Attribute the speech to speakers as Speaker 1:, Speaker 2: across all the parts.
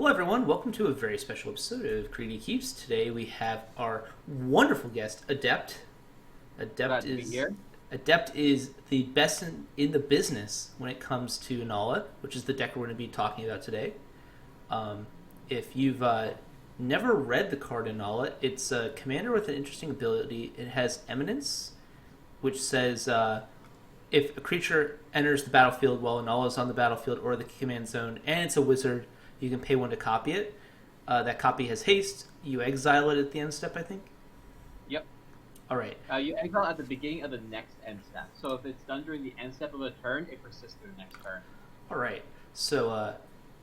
Speaker 1: Hello, everyone. Welcome to a very special episode of Greedy Keeps. Today we have our wonderful guest, Adept. Adept
Speaker 2: Glad to be
Speaker 1: is
Speaker 2: here.
Speaker 1: Adept is the best in the business when it comes to Inalla, which is the deck we're going to be talking about today. Um, if you've never read the card Inalla, it's a commander with an interesting ability. It has Eminence, which says if a creature enters the battlefield while Inalla is on the battlefield or the command zone, and it's a wizard, you can pay one to copy it. That copy has haste. You exile it at the end step, I think.
Speaker 2: Yep.
Speaker 1: All right.
Speaker 2: You exile at the beginning of the next end step. So if it's done during the end step of a turn, it persists through the next turn.
Speaker 1: All right. So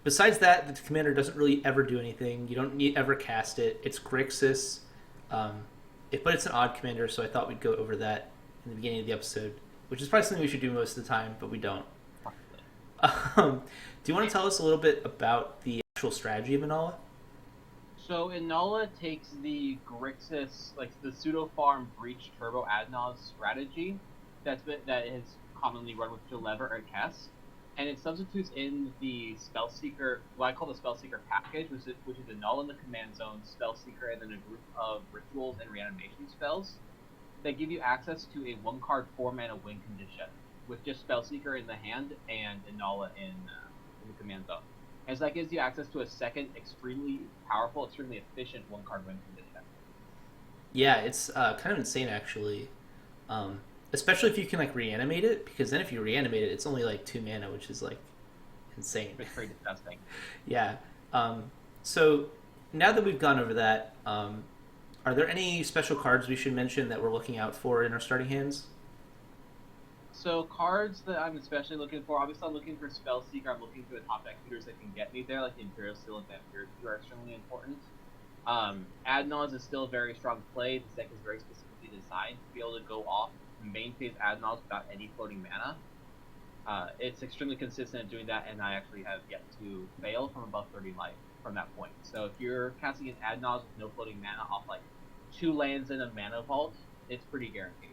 Speaker 1: besides that, the commander doesn't really ever do anything. You don't need ever cast it. It's Grixis. But it's an odd commander, so I thought we'd go over that in the beginning of the episode, which is probably something we should do most of the time, but we don't. Do you want to tell us a little bit about the actual strategy of Inalla?
Speaker 2: So Inalla takes the Grixis, like the pseudo-farm breach turbo Adnos strategy that is commonly run with Jalever or Kess, and it substitutes in the Spellseeker, what I call the Spellseeker package, which is Inalla in the command zone, Spellseeker, and then a group of rituals and reanimation spells that give you access to a 1-card 4-mana win condition, with just Spellseeker in the hand and Inalla in the command zone. And so that gives you access to a second extremely powerful, extremely efficient 1-card win condition.
Speaker 1: Yeah, it's kind of insane actually. Especially if you can like reanimate it, because then if you reanimate it, it's only like 2 mana, which is like insane.
Speaker 2: It's pretty disgusting.
Speaker 1: Yeah. So now that we've gone over that, are there any special cards we should mention that we're looking out for in our starting hands?
Speaker 2: So cards that I'm especially looking for, obviously I'm looking for Spellseeker, I'm looking for the top deck tutors that can get me there, like the Imperial Seal and Vampire, who are extremely important. Adnos is still a very strong play. This deck is very specifically designed to be able to go off main phase Adnos without any floating mana. It's extremely consistent at doing that, and I actually have yet to fail from above 30 life from that point. So if you're casting an Adnos with no floating mana off like 2 lands in a mana vault, it's pretty guaranteed.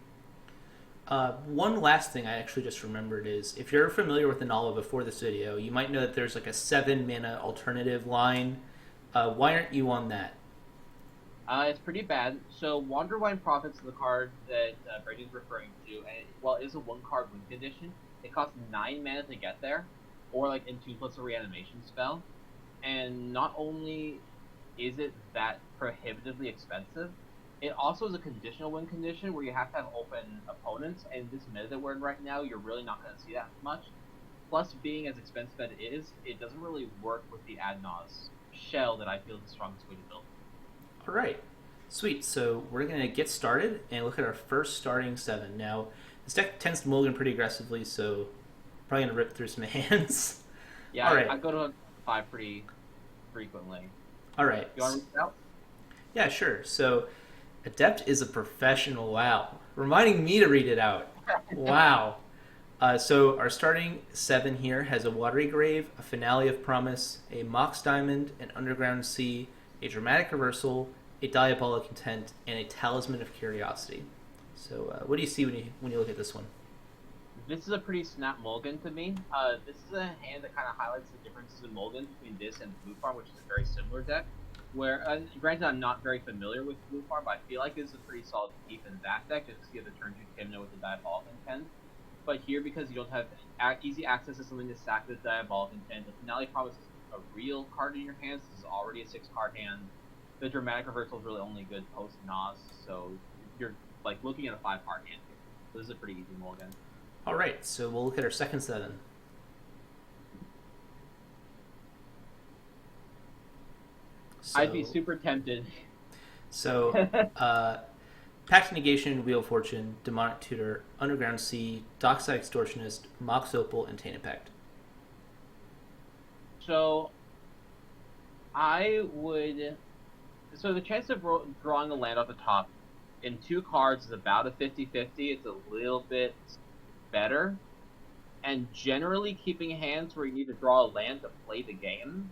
Speaker 1: One last thing I actually just remembered is if you're familiar with Inalla before this video, you might know that there's like a 7 mana alternative line. Why aren't you on that?
Speaker 2: It's pretty bad. So Wanderwine Prophets is the card that Braden's referring to, and while it is a 1-card win condition, it costs 9 mana to get there, or like in 2 plus a reanimation spell. And not only is it that prohibitively expensive, it also is a conditional win condition where you have to have open opponents, and this meta that we're in right now, you're really not going to see that much. Plus, being as expensive as it is, it doesn't really work with the Adnos shell that I feel is the strongest way to build.
Speaker 1: All right. Sweet. So we're going to get started and look at our first starting 7. Now, this deck tends to mulligan pretty aggressively, so probably going to rip through some hands.
Speaker 2: Yeah,
Speaker 1: All right.
Speaker 2: I go to 5 pretty frequently.
Speaker 1: All right.
Speaker 2: You want to read it out?
Speaker 1: Yeah, sure. So Adept is a professional. Wow. Reminding me to read it out. Wow. So our starting 7 here has a Watery Grave, a Finale of Promise, a Mox Diamond, an Underground Sea, a Dramatic Reversal, a Diabolic Intent, and a Talisman of Curiosity. So what do you see when you look at this one?
Speaker 2: This is a pretty snap mulligan to me. This is a hand that kind of highlights the differences in mulligan between this and Faux-Farm, which is a very similar deck. Where, granted, I'm not very familiar with Faux-Farm, but I feel like this is a pretty solid keep in that deck, just because you have the turn 2 Timno with the Diabolic Intent. But here, because you don't have easy access to something to sack the Diabolic Intent, the Finale Promise is a real card in your hands. This is already a 6-card hand. The Dramatic Reversal is really only good post-Nas, so you're like looking at a 5-card hand here. So this is a pretty easy mulligan.
Speaker 1: All right, so we'll look at our second 7. So,
Speaker 2: I'd be super tempted.
Speaker 1: So, Pact Negation, Wheel of Fortune, Demonic Tutor, Underground Sea, Dockside Extortionist, Mox Opal, and Tainted Pact.
Speaker 2: So, I would... So the chance of drawing a land off the top in 2 cards is about a 50-50. It's a little bit better. And generally keeping hands where you need to draw a land to play the game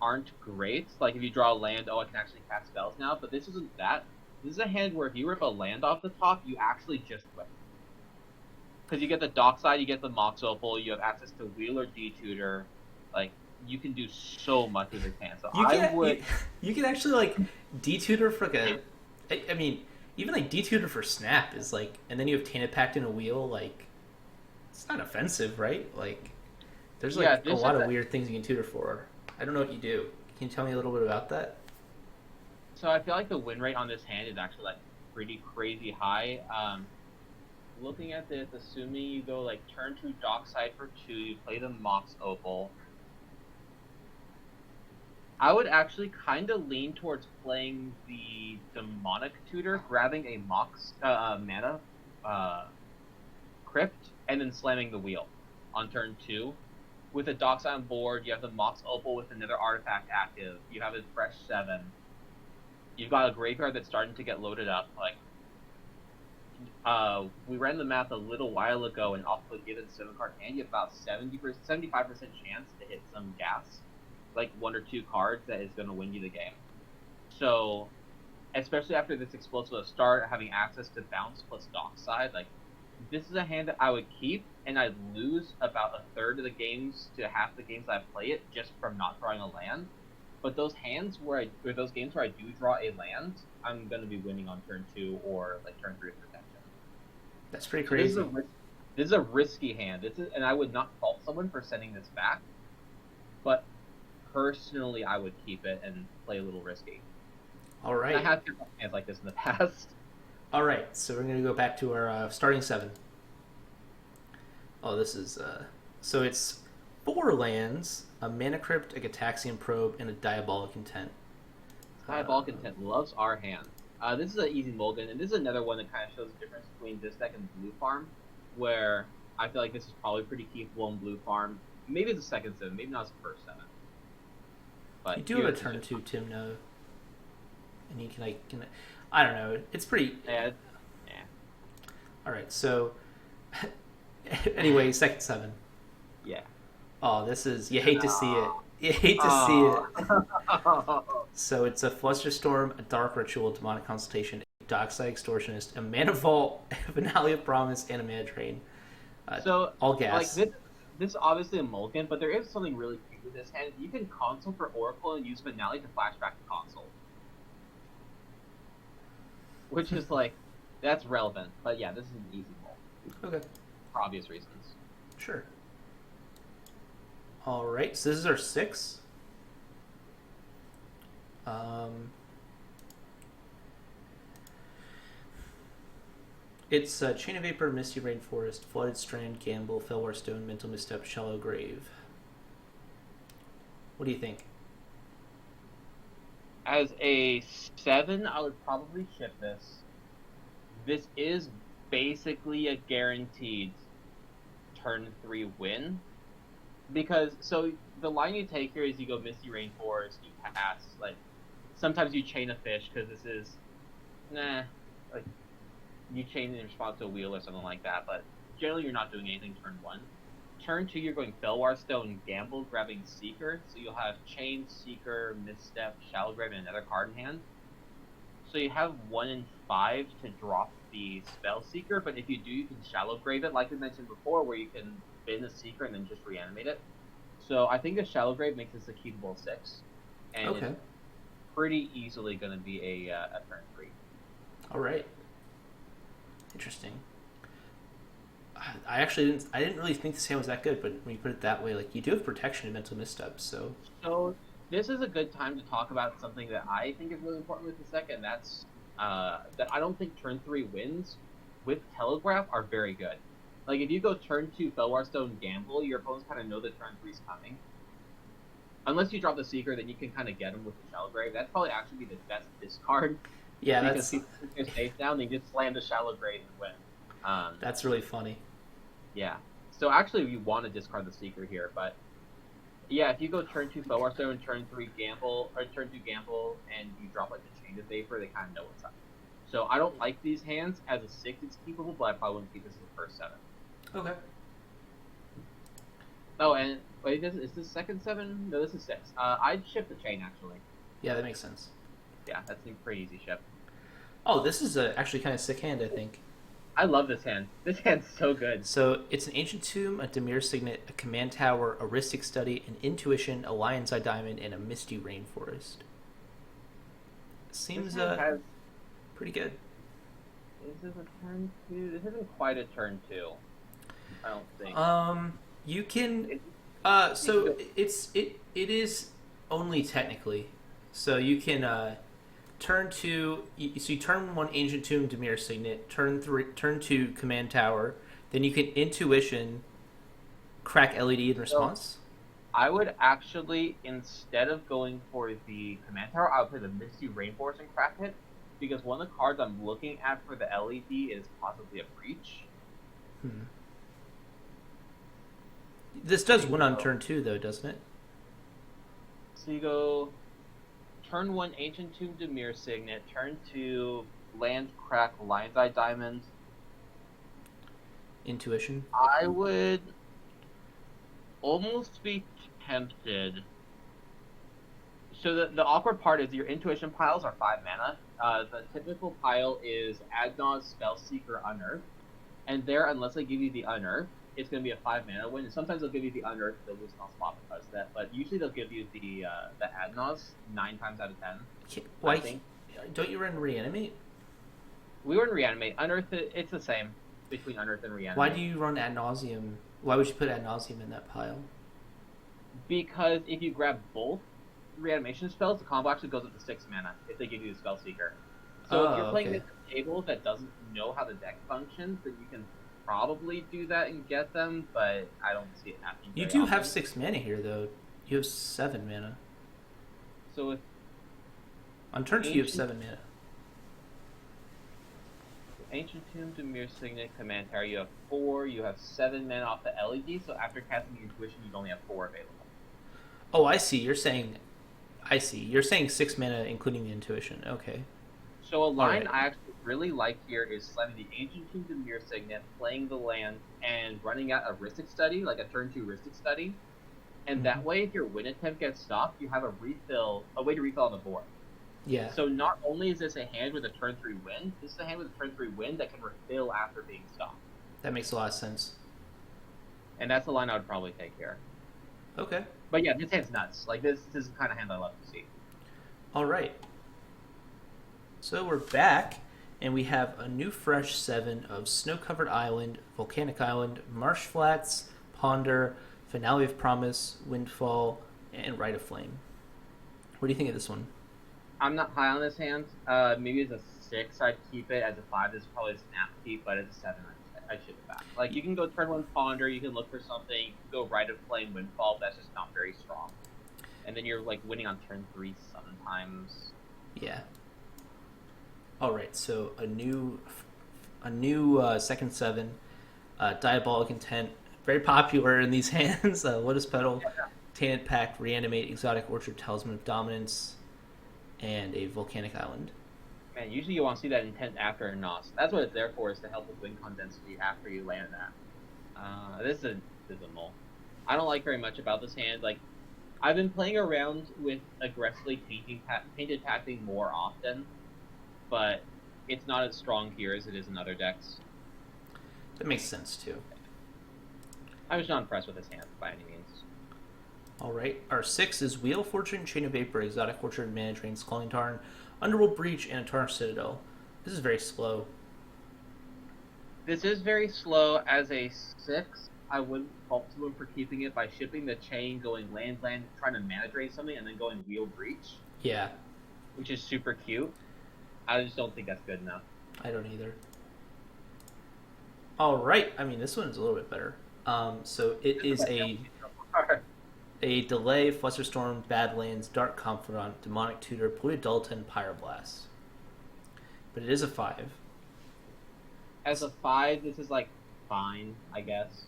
Speaker 2: aren't great. Like if you draw a land, oh, I can actually cast spells now. But this isn't that. This is a hand where if you rip a land off the top, you actually just win. Because you get the Dockside, you get the Mox Opal, you have access to Wheel or D-Tutor. Like, you can do so much with this hand. So
Speaker 1: You
Speaker 2: I
Speaker 1: can
Speaker 2: would.
Speaker 1: you can actually like detutor for like I mean even like detutor for snap is like, and then you have tainted pact in a wheel, like it's not offensive, right? Like there's
Speaker 2: Yeah,
Speaker 1: like a
Speaker 2: this
Speaker 1: lot
Speaker 2: is
Speaker 1: of weird things you can tutor for. I don't know what you do. Can you tell me a little bit about that?
Speaker 2: so I feel like the win rate on this hand is actually like pretty crazy high. Looking at this, assuming you go like turn 2 dockside for 2, you play the Mox Opal. I would actually kind of lean towards playing the Demonic Tutor, grabbing a Mox mana Crypt, and then slamming the wheel on turn 2. With a dockside on board, you have the Mox Opal with another artifact active. You have a fresh 7. You've got a graveyard that's starting to get loaded up. Like, we ran the math a little while ago, and off the given 7-card hand, you have about 75% chance to hit some gas, like 1 or 2 cards that is going to win you the game. So, especially after this explosive start, having access to bounce plus dockside, like this is a hand that I would keep, and I'd lose about a third of the games to half the games I play it just from not drawing a land. But those games where I do draw a land, I'm going to be winning on turn 2 or like turn 3 of protection.
Speaker 1: That's pretty
Speaker 2: So
Speaker 1: crazy.
Speaker 2: this is a risky hand. And I would not fault someone for sending this back. But personally, I would keep it and play a little risky.
Speaker 1: All right.
Speaker 2: I have hands like this in the past.
Speaker 1: All right. So we're gonna go back to our starting 7. Oh, this is so it's 4 lands, a Mana Crypt, a Gataxian Probe, and a Diabolic Intent.
Speaker 2: Diabolic Intent loves our hand. This is an easy mulligan, and this is another one that kind of shows the difference between this deck and Blue Farm, where I feel like this is probably pretty keepable in Blue Farm. Maybe it's a second 7, maybe not as a first 7. But
Speaker 1: You do have a turn 2 Timno, and you can I don't know. It's pretty.
Speaker 2: Yeah.
Speaker 1: All right. So anyway, second 7.
Speaker 2: Yeah.
Speaker 1: Oh, this is, you hate to see it. You hate to see it. So it's a Flusterstorm, a Dark Ritual, Demonic Consultation, a Dockside Extortionist, a Mana Vault, a Finale of Promise, and a Mana Drain.
Speaker 2: So
Speaker 1: all gas.
Speaker 2: Like this is obviously a mulligan, but there is something really cute with this hand. You can console for Oracle and use Finale to flashback the console. Which is like, that's relevant. But yeah, this is an easy mulligan.
Speaker 1: Okay.
Speaker 2: For obvious reasons.
Speaker 1: Sure. All right, so this is our 6. It's Chain of Vapor, Misty Rainforest, Flooded Strand, Gamble, Fellwar Stone, Mental Misstep, Shallow Grave. What do you think?
Speaker 2: As a 7, I would probably ship this. This is basically a guaranteed turn 3 win. Because, so, the line you take here is you go Misty Rainforest, you pass, like, sometimes you chain a fish, because this is, like, you chain in response to a wheel or something like that, but generally you're not doing anything turn 1. Turn 2, you're going Fellwar Stone, Gamble, grabbing Seeker, so you'll have Chain, Seeker, Misstep, Shallow Grave, and another card in hand. So you have 1 in 5 to drop the Spell Seeker, but if you do, you can Shallow Grave it, like we mentioned before, where you can bin the Seeker and then just reanimate it. So I think the Shallow Grave makes this a keepable 6, and
Speaker 1: Okay.
Speaker 2: it's pretty easily going to be a turn 3.
Speaker 1: All right. Interesting. I didn't really think this hand was that good, but when you put it that way, like, you do have protection in Mental Missteps, so.
Speaker 2: So this is a good time to talk about something that I think is really important with the deck, and that's that I don't think turn 3 wins with Telegraph are very good. Like, if you go turn 2 Fellwar Stone Gamble, your opponents kind of know that turn 3's coming. Unless you drop the Seeker, then you can kind of get them with the Shallow Grave. That'd probably actually be the best discard.
Speaker 1: Yeah,
Speaker 2: because people put their safe down, they just slam the Shallow Grave and win.
Speaker 1: That's really funny.
Speaker 2: Yeah. So actually, you want to discard the Seeker here, but yeah, if you go turn 2 Fellwar Stone, turn 3 Gamble, or turn 2 Gamble, and you drop like the Chain of Vapor, they kind of know what's up. So I don't like these hands. As a 6, it's keepable, but I probably wouldn't keep this as the first 7.
Speaker 1: Okay.
Speaker 2: Oh, and wait, is this second 7? No, this is 6. I'd ship the Chain, actually.
Speaker 1: Yeah, that makes sense.
Speaker 2: Yeah, that's a pretty easy ship.
Speaker 1: Oh, this is a actually kind of sick hand, I think.
Speaker 2: I love this hand. This hand's so good.
Speaker 1: So it's an Ancient Tomb, a Dimir Signet, a Command Tower, a Rhystic Study, an Intuition, a Lion's Eye Diamond, and a Misty Rainforest.
Speaker 2: This
Speaker 1: Seems
Speaker 2: hand has.
Speaker 1: pretty good.
Speaker 2: Is this a turn two? This isn't quite a turn two. I don't think.
Speaker 1: You can.
Speaker 2: It,
Speaker 1: So it is only technically. So you can turn two. So you turn one Ancient Tomb Dimir Signet. Turn two Command Tower. Then you can Intuition, crack LED in response.
Speaker 2: I would actually, instead of going for the Command Tower, I would play the Misty Rainforest and crack it, because one of the cards I'm looking at for the LED is possibly a Breach.
Speaker 1: This does win on turn two, though, doesn't it?
Speaker 2: So you go turn one Ancient Tomb Dimir Signet, turn two land crack Lion's Eye Diamond.
Speaker 1: Intuition.
Speaker 2: I would almost be tempted. So the awkward part is your intuition piles are 5 mana. The typical pile is Adnaz, Spellseeker, Unearth. And there, unless they give you the Unearth, it's going to be a 5 mana win. And sometimes they'll give you the Unearth, they'll lose on spot because of that. But usually they'll give you the Adnaz 9 times out of 10.
Speaker 1: Why? Don't you run Reanimate?
Speaker 2: We run Reanimate. Unearth, it's the same between Unearth and Reanimate.
Speaker 1: Why do you run Ad Nauseam? Why would you put Ad Nauseam in that pile?
Speaker 2: Because if you grab both reanimation spells, the combo actually goes up to 6 mana if they give you the Spellseeker. So if you're playing this table that doesn't know how the deck functions, then you can probably do that and get them, but I don't see it happening.
Speaker 1: You do have 6 mana here, though. You have 7 mana.
Speaker 2: So if
Speaker 1: on turn 2, you have 7 mana.
Speaker 2: Ancient Tomb, Dimir Signet, Command Tower, you have 4, you have 7 mana off the LED, so after casting Intuition, you only have 4 available.
Speaker 1: Oh, I see. You're saying 6 mana, including the Intuition. Okay.
Speaker 2: So a line I actually really like here is slamming the Ancient Tomb, Dimir Signet, playing the land, and running out a Rhystic Study, like a turn 2 Rhystic Study. And that way, if your win attempt gets stopped, you have a way to refill on the board.
Speaker 1: Yeah.
Speaker 2: So not only is this a hand with a turn 3 win, this is a hand with a turn 3 win that can refill after being stopped.
Speaker 1: That makes a lot of sense.
Speaker 2: And that's the line I would probably take here.
Speaker 1: Okay.
Speaker 2: But yeah, this hand's nuts. Like, this is the kind of hand I love to see.
Speaker 1: All right. So we're back, and we have a new fresh 7 of Snow-Covered Island, Volcanic Island, Marsh Flats, Ponder, Finale of Promise, Windfall, and Rite of Flame. What do you think of this one?
Speaker 2: I'm not high on this hand. Maybe as a 6, I'd keep it. As a 5, this is probably a snap keep, but as a 7, I ship it back. Like, you can go turn 1 Ponder, you can look for something, you can go Rite of Flame, Windfall, but that's just not very strong. And then you're, like, winning on turn 3 sometimes.
Speaker 1: Yeah. All right, so a new second 7, Diabolic Intent, very popular in these hands. Lotus Petal, Tainted Pact, Reanimate, Exotic Orchard, Talisman of Dominance, and a Volcanic Island.
Speaker 2: Man, usually you want to see that intent after a NOS. That's what it's there for, is to help with win condensity after you land that. This is a mole. I don't like very much about this hand. Like, I've been playing around with aggressively tainted pacting more often, but it's not as strong here as it is in other decks.
Speaker 1: That makes sense, too.
Speaker 2: I was not impressed with this hand, by any means.
Speaker 1: All right, our 6 is Wheel of Fortune, Chain of Vapor, Exotic Orchard, Mana Drain, Scalding Tarn, Underworld Breach, and Tarn Citadel. This is very slow.
Speaker 2: This is very slow. As a 6, I wouldn't fault someone for keeping it by shipping the chain, going land, trying to mana drain something, and then going Wheel Breach.
Speaker 1: Yeah.
Speaker 2: Which is super cute. I just don't think that's good enough.
Speaker 1: I don't either. All right, I mean, this one is a little bit better. So it is a delay, Flusterstorm, Badlands, Dark Confidant, Demonic Tutor, Polluted Dalton, Pyroblast. But it is a 5.
Speaker 2: As a 5, this is like fine, I guess.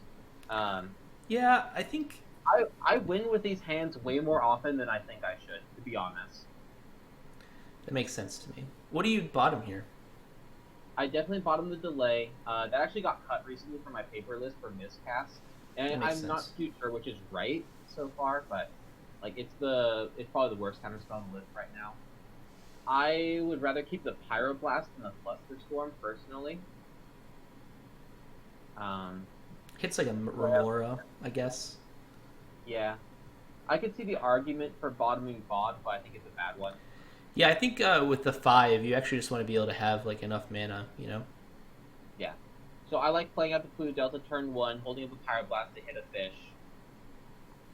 Speaker 1: Yeah, I think
Speaker 2: I win with these hands way more often than I think I should, to be honest.
Speaker 1: that makes sense to me. What do you bottom here?
Speaker 2: I definitely bottom the delay. That actually got cut recently from my paper list for miscast, and I'm not too sure which is right so far, but like it's probably the worst counterspell on the list right now. I would rather keep the Pyroblast than the Flusterstorm personally.
Speaker 1: Hits like a Remora, I guess.
Speaker 2: Yeah. I could see the argument for bottoming Bod, but I think it's a bad one.
Speaker 1: Yeah, I think with the 5, you actually just want to be able to have like enough mana, you know?
Speaker 2: Yeah. So I like playing out the Pluto Delta turn 1, holding up a Pyroblast to hit a fish.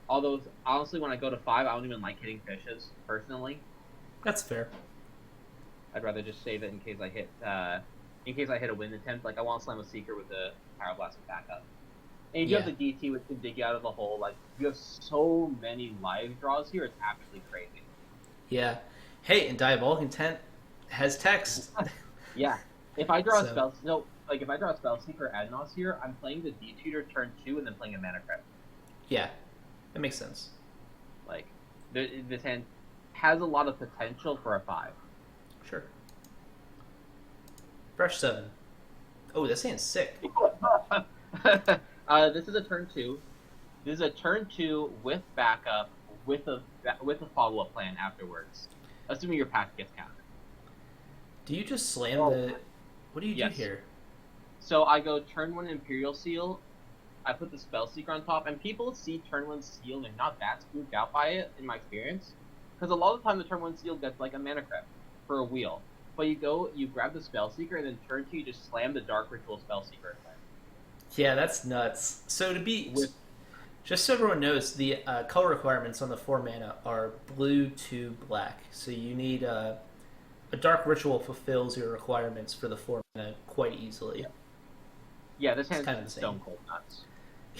Speaker 2: Although, honestly, when I go to 5, I don't even like hitting fishes, personally.
Speaker 1: That's fair.
Speaker 2: I'd rather just save it in case I hit a wind attempt. Like, I want to slam a Seeker with a Pyroblast with backup. And if you have the DT which can dig you out of the hole, like, you have so many live draws here, it's absolutely crazy.
Speaker 1: Yeah. Hey, and Diabolic Intent has text.
Speaker 2: Yeah. If I draw a spell, if I draw a Spell Seeker Adnos here, I'm playing the D-Tutor turn 2 and then playing a Mana Crypt.
Speaker 1: Yeah, that makes sense.
Speaker 2: Like, this hand has a lot of potential for a 5.
Speaker 1: Sure. Fresh 7. Oh, this hand's sick.
Speaker 2: This is a turn 2. This is a turn 2 with backup, with a follow-up plan afterwards. Assuming your path gets countered.
Speaker 1: Do you just slam the... What do you do here?
Speaker 2: So I go turn 1 Imperial Seal, I put the Spell Seeker on top, and people see turn 1 Seal and they're not that spooked out by it, in my experience. Because a lot of the time the turn 1 Seal gets like a Mana Crypt for a wheel. But you grab the Spell Seeker, and then turn 2 you just slam the Dark Ritual Spell Seeker in there.
Speaker 1: Yeah, that's nuts. So just so everyone knows, the color requirements on the 4 mana are blue to black. So you need a Dark Ritual fulfills your requirements for the 4 mana quite easily.
Speaker 2: Yeah, this hand's
Speaker 1: kind of
Speaker 2: stone cold nuts.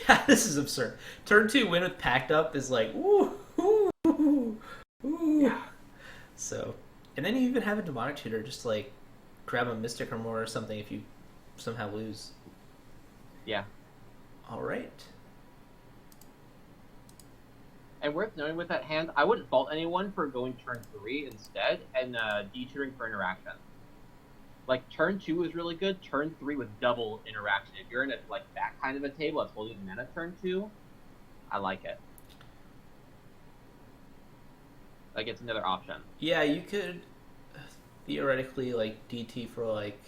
Speaker 1: Yeah, this is absurd. Turn 2 win with Packed Up is like, ooh, ooh, ooh, ooh.
Speaker 2: Yeah.
Speaker 1: So, and then you even have a Demonic Tutor just like grab a Mystic or more or something if you somehow lose.
Speaker 2: Yeah.
Speaker 1: All right.
Speaker 2: And worth noting with that hand, I wouldn't fault anyone for going turn 3 instead and detutoring for interaction. Like, turn 2 is really good, turn 3 with double interaction. If you're in like that kind of a table that's holding mana turn 2, I like it. Like, it's another option.
Speaker 1: Yeah, you could theoretically like DT for like.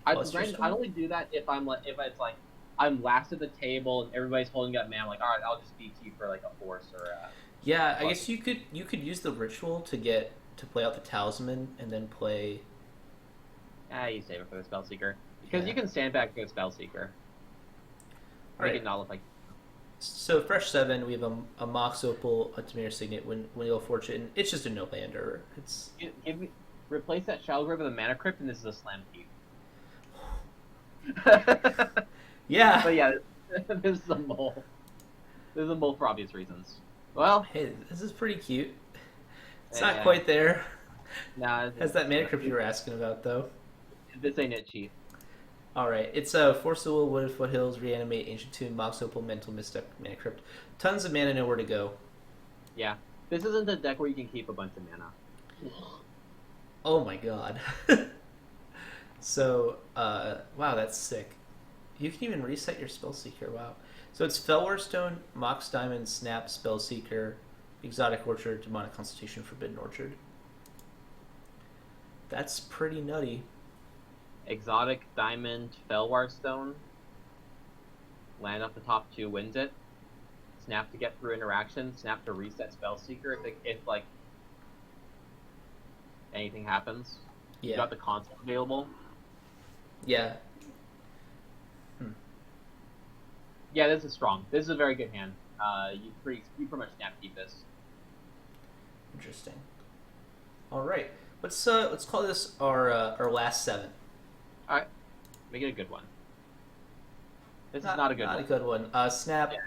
Speaker 2: I'd only do that if it's like I'm last at the table and everybody's holding up mana. Like, all right, I'll just DT for like a force or a...
Speaker 1: Yeah, I guess you could use the ritual to play out the talisman and then play.
Speaker 2: You save it for the Spellseeker because you can stand back for the Spellseeker. Make it not look like.
Speaker 1: So fresh 7, we have a Mox Opal, a Tamir Signet, Wheel of Fortune. It's just a no lander. It's
Speaker 2: replace that Shadow Grave with a Mana Crypt, and this is a Slam Keep.
Speaker 1: Yeah.
Speaker 2: But yeah, this is a mole. This is a mole for obvious reasons. Well,
Speaker 1: hey, this is pretty cute. It's not quite there.
Speaker 2: Nah,
Speaker 1: has that Mana Crypt you were asking about though?
Speaker 2: This ain't it, Chief.
Speaker 1: Alright, it's Force of Will, Wooded Foothills, Reanimate, Ancient Tomb, Mox Opal, Mental Misstep, Mana Crypt. Tons of mana, nowhere to go.
Speaker 2: Yeah. This isn't a deck where you can keep a bunch of mana.
Speaker 1: Oh my god. So, wow, that's sick. You can even reset your Spellseeker, wow. So it's Fellwar Stone, Mox Diamond, Snap, Spellseeker, Exotic Orchard, Demonic Constitution, Forbidden Orchard. That's pretty nutty.
Speaker 2: Exotic Diamond, Fellwar Stone. Land off the top 2 wins it. Snap to get through interaction. Snap to reset Spellseeker if like anything happens.
Speaker 1: Yeah.
Speaker 2: You got the console available.
Speaker 1: Yeah.
Speaker 2: Yeah, this is strong. This is a very good hand. You pretty much snap keep this.
Speaker 1: Interesting. All right, let's call this our last 7.
Speaker 2: All right, make it a good one. This is not a good one.
Speaker 1: Not a good one. Snap.
Speaker 2: Yeah.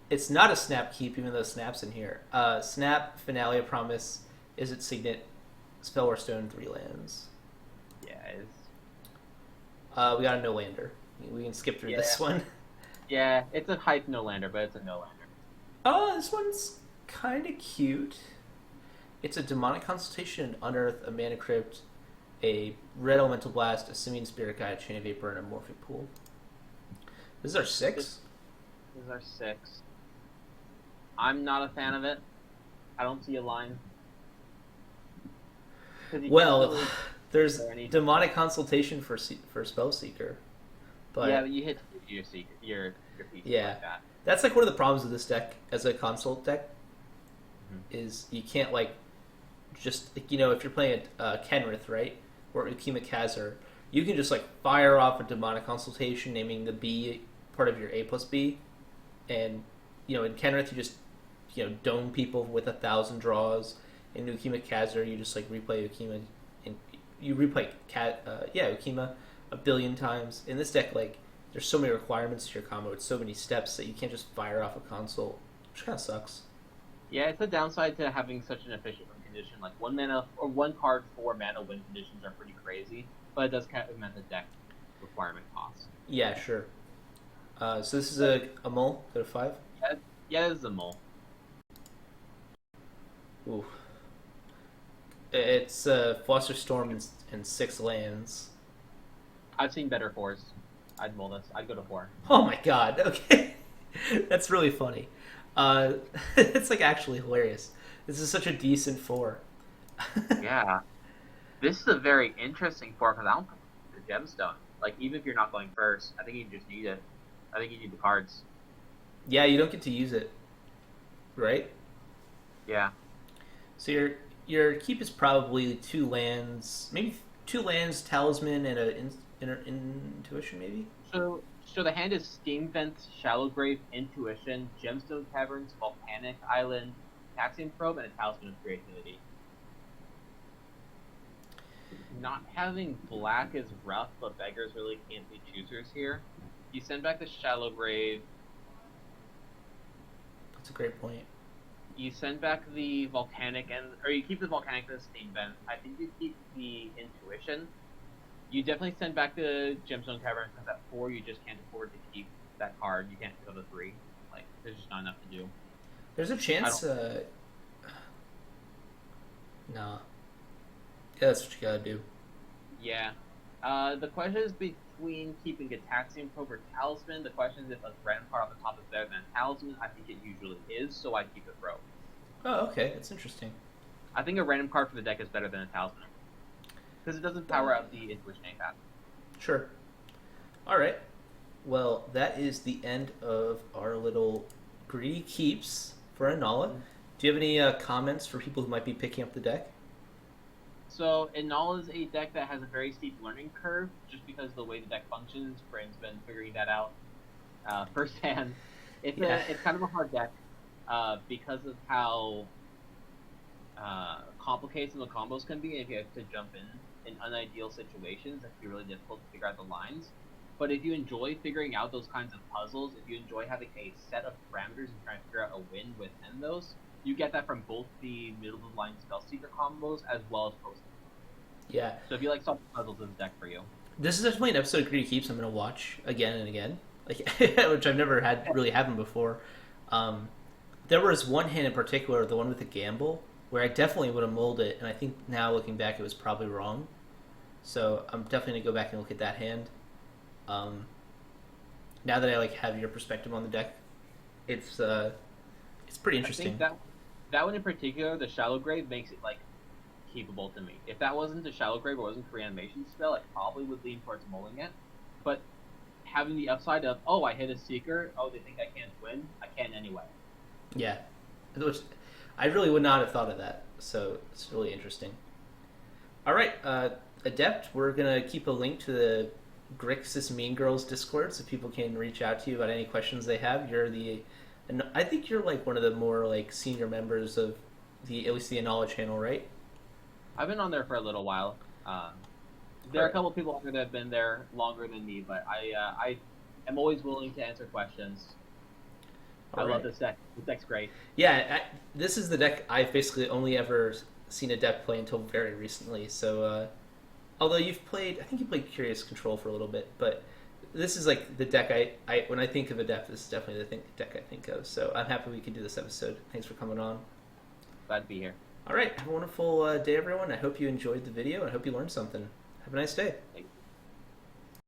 Speaker 1: It's not a snap keep, even though Snap's in here. Snap, Finale of Promise, Is It Signet, Spellwar Stone, 3 lands.
Speaker 2: Yeah, it's...
Speaker 1: We got a no lander. We can skip through this one.
Speaker 2: Yeah, it's a hype no lander, but it's a no lander.
Speaker 1: This one's kind of cute. It's a Demonic Consultation, an Unearth, a Mana Crypt, a Red Elemental Blast, a Simian Spirit Guide, a Chain of Vapor, and a Morphic Pool. This is our 6?
Speaker 2: This is our 6. I'm not a fan of it. I don't see a line.
Speaker 1: Well, there's Demonic Consultation for Spellseeker,
Speaker 2: Yeah,
Speaker 1: But
Speaker 2: but you hit your secret, your pieces
Speaker 1: yeah,
Speaker 2: like that.
Speaker 1: that's like one of the problems with this deck as a console deck
Speaker 2: Mhm.
Speaker 1: is you can't like just like, if you're playing Kenrith, right, or Ukima Khazar, you can just like fire off a demonic consultation, naming the B part of your A plus B, and in Kenrith you just dome people with 1,000 draws. In Ukima Khazar, you just like replay Ukima, and you replay Ukima a billion times. In this deck, like there's so many requirements to your combo, it's so many steps that you can't just fire off a console, which kind of sucks.
Speaker 2: Yeah, it's a downside to having such an efficient win condition. Like 1 mana or 1 card 4 mana win conditions are pretty crazy, but it does kind of augment the deck requirement cost.
Speaker 1: Yeah, sure. So this is a mull. Go to 5.
Speaker 2: Yeah, this is a mole.
Speaker 1: Ooh. It's Foster Storm and 6 lands.
Speaker 2: I've seen better 4s. I'd mull this. I'd go to 4.
Speaker 1: Oh my god, okay. That's really funny. It's like actually hilarious. This is such a decent 4.
Speaker 2: Yeah. This is a very interesting 4 because I don't think the gemstone. Like, even if you're not going first, I think you just need it. I think you need the cards.
Speaker 1: Yeah, you don't get to use it, right?
Speaker 2: Yeah.
Speaker 1: So your keep is probably 2 lands, maybe 2 lands, talisman, and intuition, maybe.
Speaker 2: So the hand is Steam Vent, Shallow Grave, Intuition, Gemstone Caverns, Volcanic Island, Taxian Probe, and a Talisman of Creativity. Not having black is rough, but beggars really can't be choosers here. You send back the Shallow Grave.
Speaker 1: That's a great point.
Speaker 2: You send back the Volcanic, or you keep the Volcanic and the Steam Vent. I think you keep the Intuition. You definitely send back the Gemstone Cavern because at 4 you just can't afford to keep that card. You can't go to 3. Like, there's just not enough to do.
Speaker 1: There's a chance. No. Yeah, that's what you gotta do.
Speaker 2: Yeah. The question is between keeping a Taxian Probe or Talisman. The question is if a random card on the top is better than a Talisman. I think it usually is, so I keep a Probe.
Speaker 1: Oh, okay. That's interesting.
Speaker 2: I think a random card for the deck is better than a Talisman. Because it doesn't power out the Intuition path.
Speaker 1: Sure. All right. Well, that is the end of our little greedy keeps for Inalla. Do you have any comments for people who might be picking up the deck?
Speaker 2: So, Inalla is a deck that has a very steep learning curve, just because of the way the deck functions. Brain's been figuring that out firsthand. It's kind of a hard deck because of how complicated some of the combos can be. If you have to jump in unideal situations, it can be really difficult to figure out the lines. But if you enjoy figuring out those kinds of puzzles, if you enjoy having a set of parameters and trying to figure out a win within those, you get that from both the middle of the line Spellseeker combos as well as post.
Speaker 1: Yeah.
Speaker 2: So if you like solving puzzles, this is a deck for you.
Speaker 1: This is definitely an episode of Greedy Keeps I'm going to watch again and again, like which I've never had really happened before. There was one hand in particular, the one with the gamble, where I definitely would have mulled it, and I think now looking back, it was probably wrong. So I'm definitely going to go back and look at that hand. Now that I like have your perspective on the deck, it's pretty interesting.
Speaker 2: I think that one in particular, the Shallow Grave, makes it like keepable to me. If that wasn't a Shallow Grave or wasn't a reanimation spell, I probably would lean towards mulling it. But having the upside of, oh, I hit a Seeker, oh, they think I can't win, I can anyway.
Speaker 1: Yeah, which I really would not have thought of that. So it's really interesting. All right, Adept, we're gonna keep a link to the Grixis Mean Girls Discord so people can reach out to you about any questions they have. And I think you're like one of the more like senior members of at least the Inalla channel, right?
Speaker 2: I've been on there for a little while. There are a couple people that have been there longer than me, but I am always willing to answer questions. I love this deck. This deck's great.
Speaker 1: Yeah, this is the deck I've basically only ever seen Adept play until very recently. So, although I think you played Curious Control for a little bit, but this is like the deck I when I think of Adept, this is definitely the deck I think of. So I'm happy we could do this episode. Thanks for coming on.
Speaker 2: Glad to be here.
Speaker 1: All right, have a wonderful day, everyone. I hope you enjoyed the video, and I hope you learned something. Have a nice day.
Speaker 2: Thanks.